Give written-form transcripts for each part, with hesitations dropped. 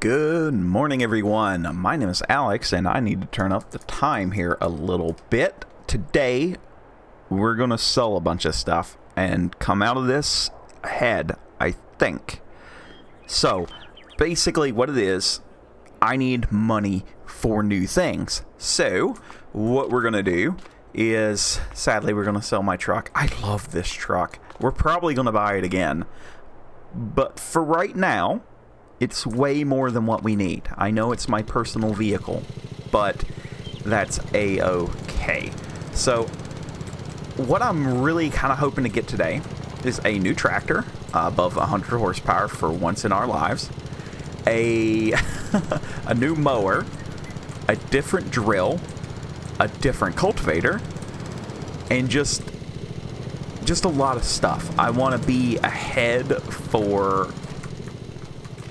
Good morning, everyone. My name is Alex, and I need to turn up the time here a little bit. Today, we're going to sell a bunch of stuff and come out of this ahead, I think. So, basically what it is, I need money for new things. So, what we're going to do is, sadly, we're going to sell my truck. I love this truck. We're probably going to buy it again. But for right now, it's way more than what we need. I know it's my personal vehicle, but that's a-okay. So what I'm really kind of hoping to get today is a new tractor above 100 horsepower for once in our lives, a new mower, a different drill, a different cultivator, and just a lot of stuff. I want to be ahead for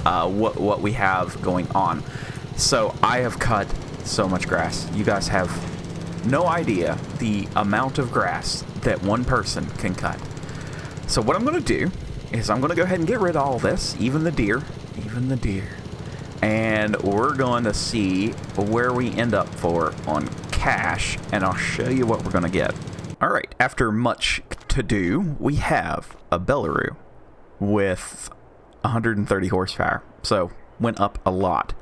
what we have going on. So I have cut so much grass. You guys have no idea the amount of grass that one person can cut. So what I'm going to do is I'm going to go ahead and get rid of all this, even the deer, and we're going to see where we end up for on cash, and I'll show you what we're going to get. Alright, after much to do, we have a Bellaroo with 130 horsepower, so went up a lot.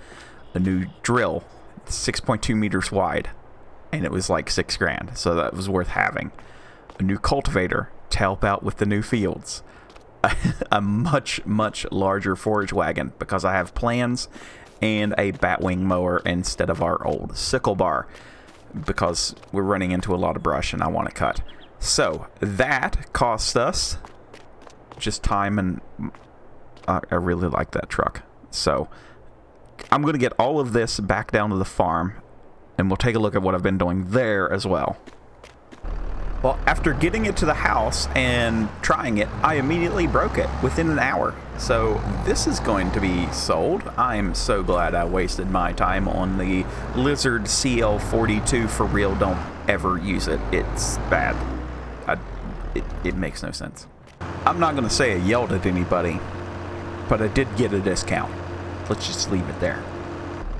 A new drill, 6.2 meters wide, and it was like $6 grand, so that was worth having. A new cultivator to help out with the new fields. A much larger forage wagon because I have plans, and a batwing mower instead of our old sickle bar because we're running into a lot of brush and I want to cut. So that cost us just time, and I really like that truck. So I'm going to get all of this back down to the farm, and we'll take a look at what I've been doing there as well. Well, after getting it to the house and trying it, I immediately broke it within an hour. So this is going to be sold. I'm so glad I wasted my time on the Lizard CL42. For real, don't ever use it. It's bad. It makes no sense. I'm not going to say I yelled at anybody, but I did get a discount. Let's just leave it there.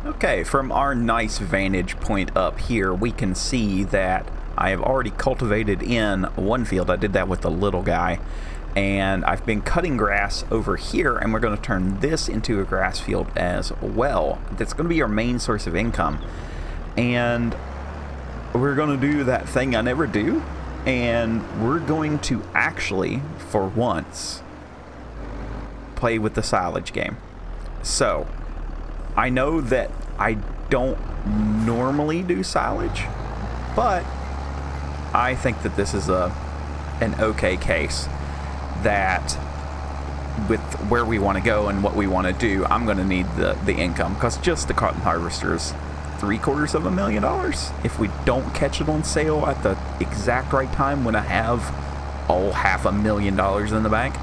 Okay, from our nice vantage point up here, we can see that I have already cultivated in one field. I did that with the little guy, and I've been cutting grass over here, and we're going to turn this into a grass field as well. That's going to be our main source of income, and we're going to do that thing I never do, and we're going to actually, for once, play with the silage game. So I know that I don't normally do silage, but I think that this is an okay case, that with where we want to go and what we want to do, I'm going to need the income, because just the cotton harvester is $750,000 if we don't catch it on sale at the exact right time when I have $500,000 in the bank.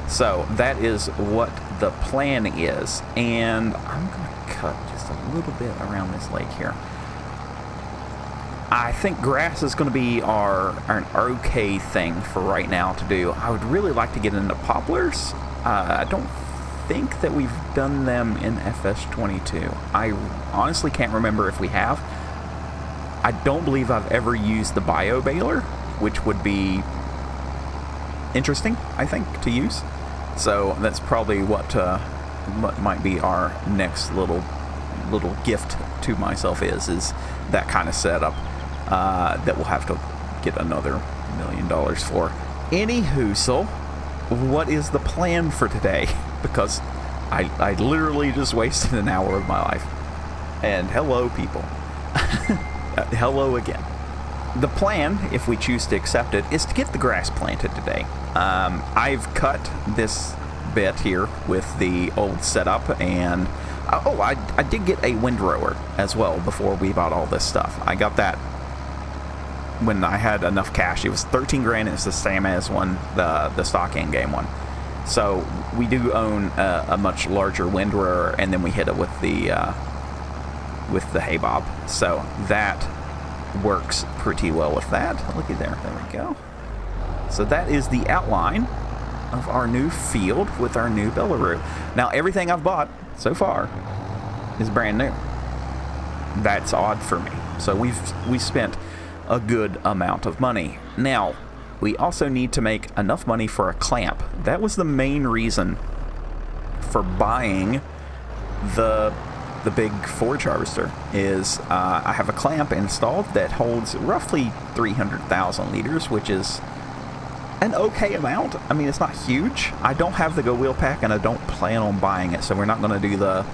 So that is what the plan is, and I'm going to cut just a little bit around this lake here. I think grass is going to be an okay thing for right now to do. I would really like to get into poplars. I don't think that we've done them in FS22. I honestly can't remember if we have. I don't believe I've ever used the bio baler, which would be interesting, I think, to use. So that's probably what might be our next little gift to myself is that kind of setup that we'll have to get another $1 million for. Anywho, what is the plan for today? Because I literally just wasted an hour of my life. And hello, people. Hello again. The plan, if we choose to accept it, is to get the grass planted today. I've cut this bit here with the old setup, and I did get a windrower as well before we bought all this stuff. I got that when I had enough cash. It was 13 grand. It's the same as the stock in-game one. So we do own a much larger windrower, and then we hit it with the hay bob. So that works pretty well with that. Looky there. There we go. So that is the outline of our new field with our new Bellaroo. Now, everything I've bought so far is brand new. That's odd for me. So we spent a good amount of money. Now, we also need to make enough money for a clamp. That was the main reason for buying the big forage harvester. Is I have a clamp installed that holds roughly 300,000 liters, which is an okay amount. I mean, it's not huge. I don't have the Go Wheel Pack, and I don't plan on buying it, so we're not going to do the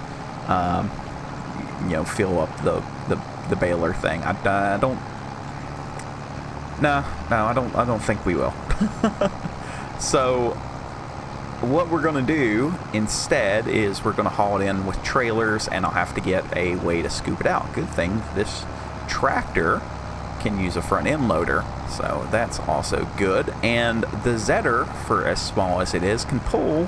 fill up the baler thing. I don't. No, I don't think we will. So what we're going to do instead is we're going to haul it in with trailers, and I'll have to get a way to scoop it out. Good thing this tractor can use a front end loader, so that's also good. And the Zetter, for as small as it is, can pull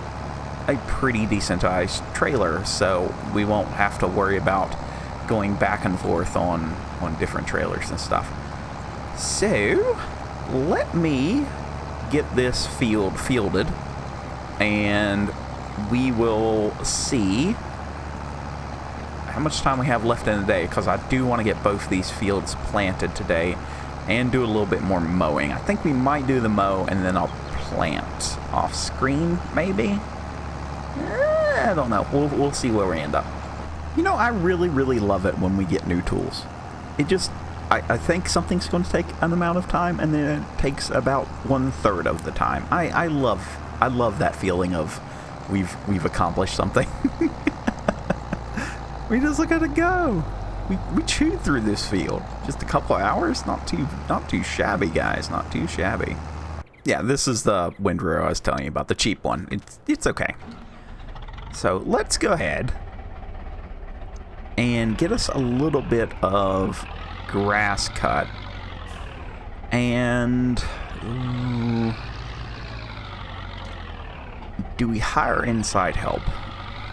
a pretty decent sized trailer, so we won't have to worry about going back and forth on different trailers and stuff. So let me get this field fielded, and we will see how much time we have left in the day, because I do want to get both these fields planted today and do a little bit more mowing. I think we might do the mow and then I'll plant off screen, maybe. I don't know. We'll see where we end up. You know, I really love it when we get new tools. It just, I think something's going to take an amount of time, and then it takes about 1/3 of the time. I love that feeling of we've accomplished something. We just look at it go. We chewed through this field. Just a couple of hours. Not too shabby, guys. Not too shabby. Yeah, this is the windrow I was telling you about, the cheap one. It's okay. So let's go ahead and get us a little bit of grass cut. And do we hire inside help?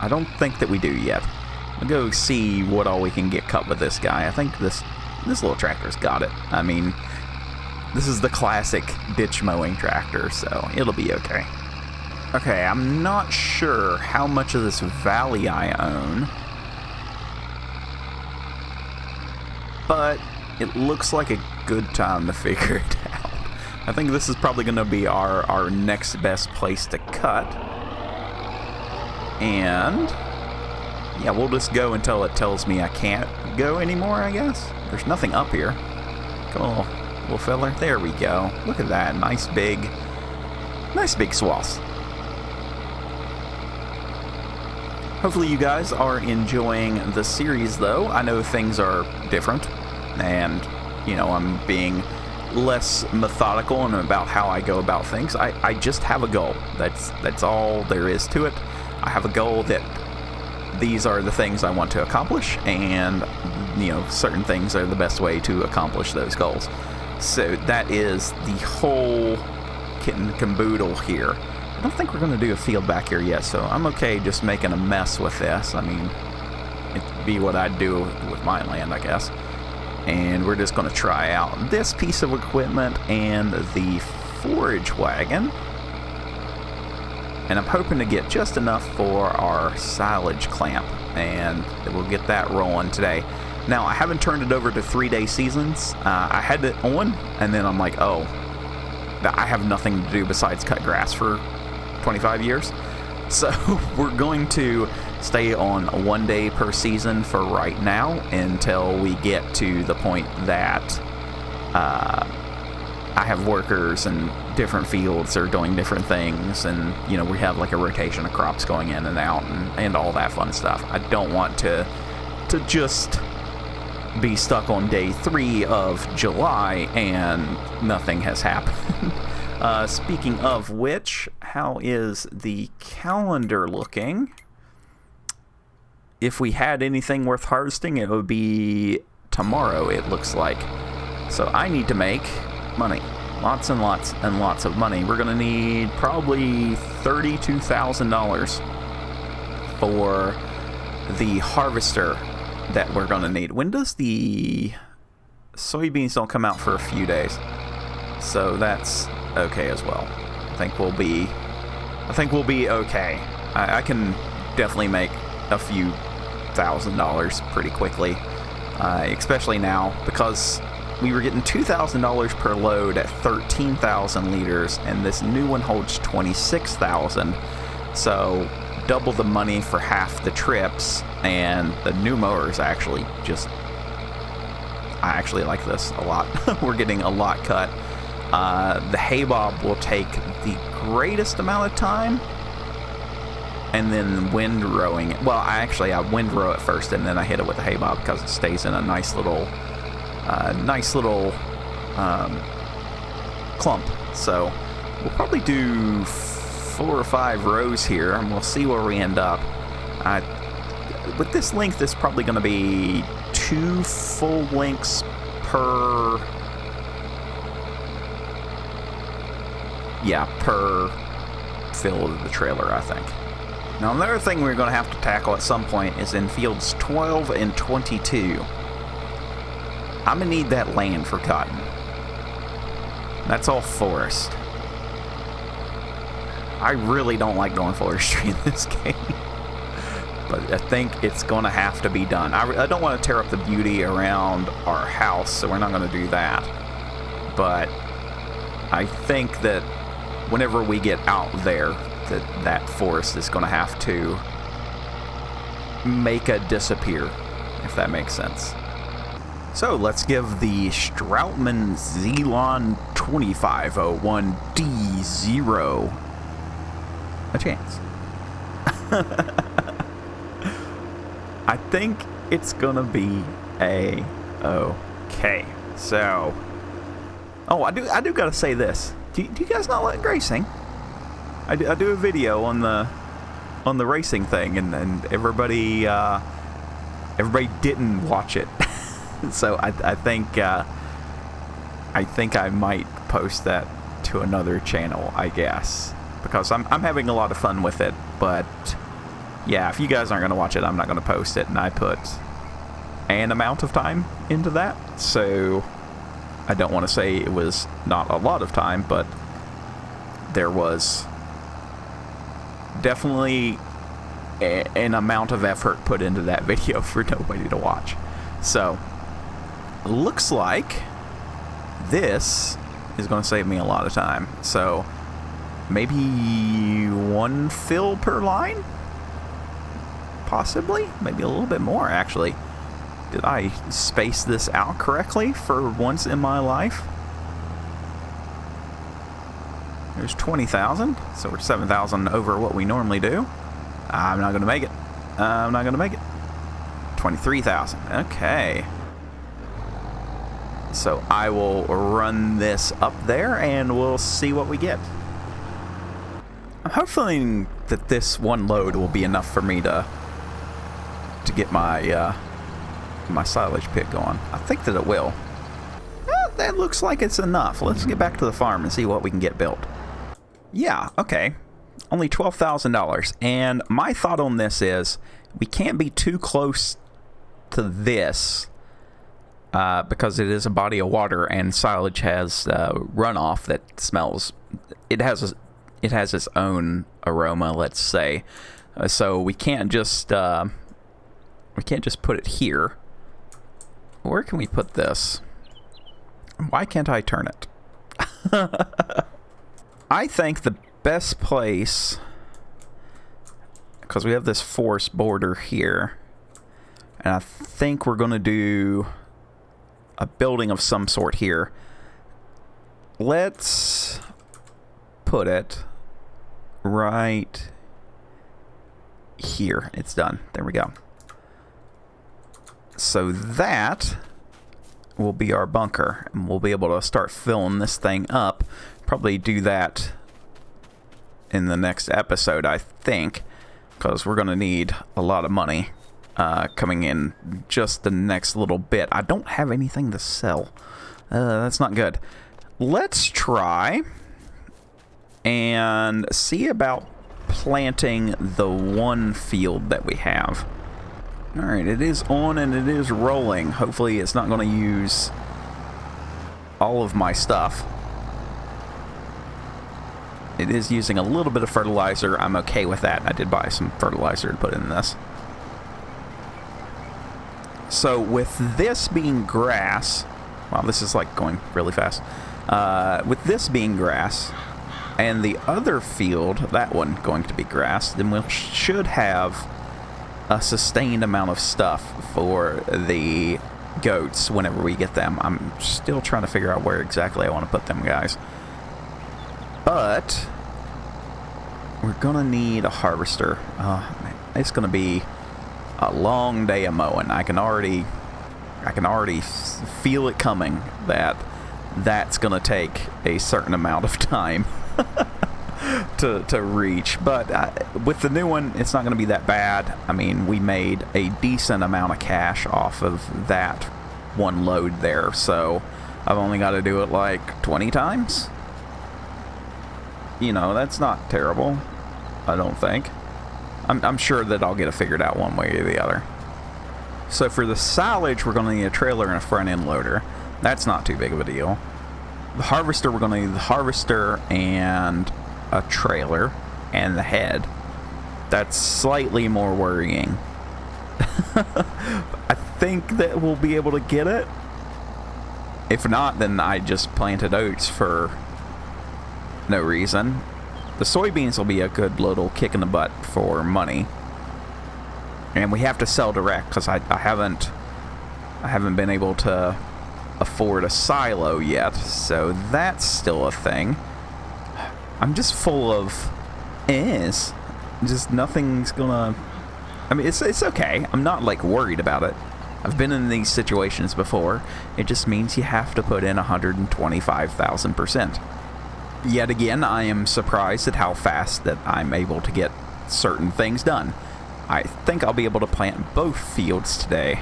I don't think that we do yet. We'll go see what all we can get cut with this guy. I think this little tractor's got it. I mean, this is the classic ditch mowing tractor, so it'll be okay. Okay, I'm not sure how much of this valley I own, but it looks like a good time to figure it out. I think this is probably going to be our next best place to cut. And yeah, we'll just go until it tells me I can't go anymore, I guess. There's nothing up here. Come on, little fella. There we go. Look at that. Nice big swaths. Hopefully you guys are enjoying the series, though. I know things are different, and, you know, I'm being less methodical and about how I go about things. I just have a goal. That's all there is to it. I have a goal that these are the things I want to accomplish, and, you know, certain things are the best way to accomplish those goals. So that is the whole kit and caboodle here. I don't think we're going to do a field back here yet, so I'm okay just making a mess with this. I mean, it'd be what I'd do with my land, I guess. And we're just going to try out this piece of equipment and the forage wagon. And I'm hoping to get just enough for our silage clamp, and we'll get that rolling today. Now, I haven't turned it over to 3-day seasons. I had it on, and then I'm like, oh, I have nothing to do besides cut grass for 25 years. So we're going to stay on 1 day per season for right now until we get to the point that I have workers and different fields are doing different things, and, you know, we have like a rotation of crops going in and out and all that fun stuff. I don't want to just be stuck on day 3 of July and nothing has happened. Speaking of which, how is the calendar looking? If we had anything worth harvesting, it would be tomorrow, it looks like. So I need to make money. Lots and lots and lots of money. We're going to need probably $32,000 for the harvester that we're going to need. When does the soybeans don't come out for a few days? So that's okay as well. I think we'll be okay. I can definitely make a few $1,000 pretty quickly, especially now because we were getting $2,000 per load at 13,000 liters, and this new one holds 26,000. So double the money for half the trips, and the new mower is actually just... I actually like this a lot. We're getting a lot cut. The hay bob will take the greatest amount of time, and then wind rowing. Well, I wind row it first, and then I hit it with the hay bob because it stays in a nice little clump. So we'll probably do 4 or 5 rows here, and we'll see where we end up. With this length, it's probably going to be 2 full lengths per fill of the trailer, I think. Now, another thing we're going to have to tackle at some point is in fields 12 and 22. I'm going to need that land for cotton. That's all forest. I really don't like doing forestry in this game. But I think it's going to have to be done. I don't want to tear up the beauty around our house, so we're not going to do that. But I think that whenever we get out there, that forest is going to have to make a disappear, if that makes sense. So let's give the Stroutman Zelon 2501D0 a chance. I think it's gonna be okay. So, oh, I do gotta say this. Do you guys not like racing? I do a video on the racing thing, and everybody didn't watch it. So I think I might post that to another channel, I guess, because I'm having a lot of fun with it. But yeah, if you guys aren't going to watch it, I'm not going to post it, and I put an amount of time into that, so I don't want to say it was not a lot of time, but there was definitely an amount of effort put into that video for nobody to watch. So looks like this is going to save me a lot of time. So maybe 1 fill per line? Possibly? Maybe a little bit more, actually. Did I space this out correctly for once in my life? There's 20,000, so we're 7,000 over what we normally do. I'm not going to make it. I'm not going to make it. 23,000. Okay. So I will run this up there and we'll see what we get. I'm hoping that this one load will be enough for me to get my my silage pit going. I think that it will. Well, that looks like it's enough. Let's get back to the farm and see what we can get built. Yeah, okay. Only $12,000. And my thought on this is we can't be too close to this because it is a body of water, and silage has runoff that smells. It has its own aroma, let's say. So we can't just put it here. Where can we put this? Why can't I turn it? I think the best place, because we have this forest border here, and I think we're going to do a building of some sort here. Let's put it right here. It's done. There we go. So that will be our bunker, and we'll be able to start filling this thing up. Probably do that in the next episode, I think, because we're going to need a lot of money coming in just the next little bit. I don't have anything to sell. That's not good. Let's try and see about planting the one field that we have. Alright, it is on and it is rolling. Hopefully it's not going to use all of my stuff. It is using a little bit of fertilizer. I'm okay with that. I did buy some fertilizer to put in this. So with this being grass, wow, this is like going really fast. With this being grass and the other field, that one going to be grass, then we should have a sustained amount of stuff for the goats whenever we get them. I'm still trying to figure out where exactly I want to put them, guys. But we're gonna need a harvester. It's gonna be a long day of mowing. I can already feel it coming that that's gonna take a certain amount of time to reach. But with the new one, it's not gonna be that bad. I mean, we made a decent amount of cash off of that one load there, so I've only got to do it like 20 times. You know, that's not terrible, I don't think. I'm sure that I'll get it figured out one way or the other. So for the silage, we're going to need a trailer and a front end loader. That's not too big of a deal. The harvester, we're going to need the harvester and a trailer and the head. That's slightly more worrying. I think that we'll be able to get it. If not, then I just planted oats for no reason. The soybeans will be a good little kick in the butt for money. And we have to sell direct because I haven't been able to afford a silo yet, so that's still a thing. I'm just full of just nothing's gonna... I mean, it's okay. I'm not like worried about it. I've been in these situations before. It just means you have to put in 125,000%. Yet again, I am surprised at how fast that I'm able to get certain things done. I think I'll be able to plant both fields today.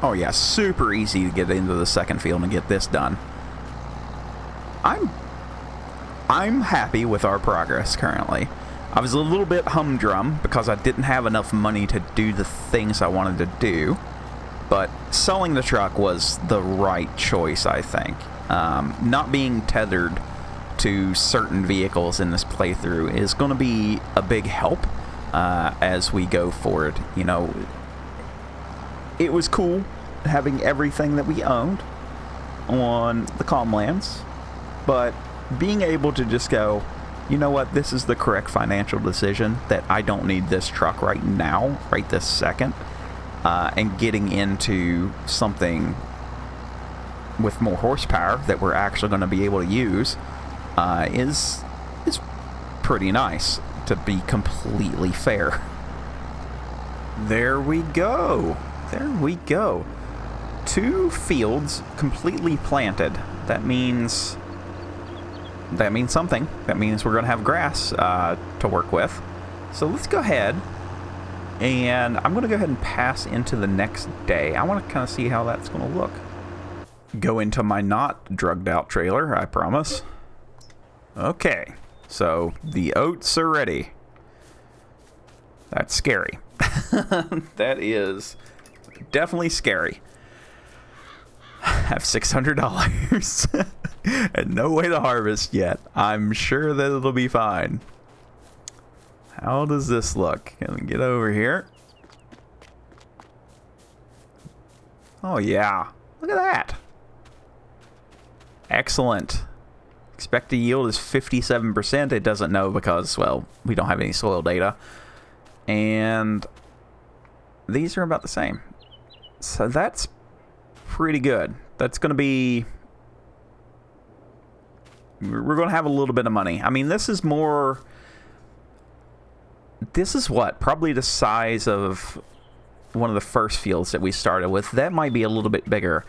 Oh yeah, super easy to get into the second field and get this done. I'm happy with our progress currently. I was a little bit humdrum because I didn't have enough money to do the things I wanted to do, but selling the truck was the right choice, I think. Not being tethered to certain vehicles in this playthrough is going to be a big help as we go forward. You know, it was cool having everything that we owned on the Calmlands, but being able to just go, you know what, this is the correct financial decision, that I don't need this truck right now, right this second, and getting into something with more horsepower that we're actually going to be able to use is pretty nice, to be completely fair. There we go. There we go. 2 fields completely planted. That means something. That means we're going to have grass to work with. So let's go ahead, and I'm going to go ahead and pass into the next day. I want to kind of see how that's going to look. Go into my not drugged out trailer, I promise. Okay, so the oats are ready. That's scary. That is definitely scary. I have $600 and no way to harvest yet. I'm sure that it'll be fine. How does this look? Can we get over here? Oh yeah, look at that. Excellent. Expected yield is 57%. It doesn't know because, well, we don't have any soil data. And these are about the same. So that's pretty good. That's going to be... We're going to have a little bit of money. I mean, this is more... This is what? Probably the size of one of the first fields that we started with. That might be a little bit bigger.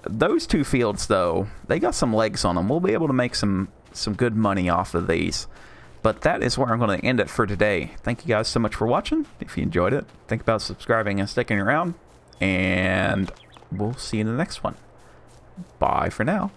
Those 2 fields, though, they got some legs on them. We'll be able to make some good money off of these. But that is where I'm going to end it for today. Thank you guys so much for watching. If you enjoyed it, think about subscribing and sticking around. And we'll see you in the next one. Bye for now.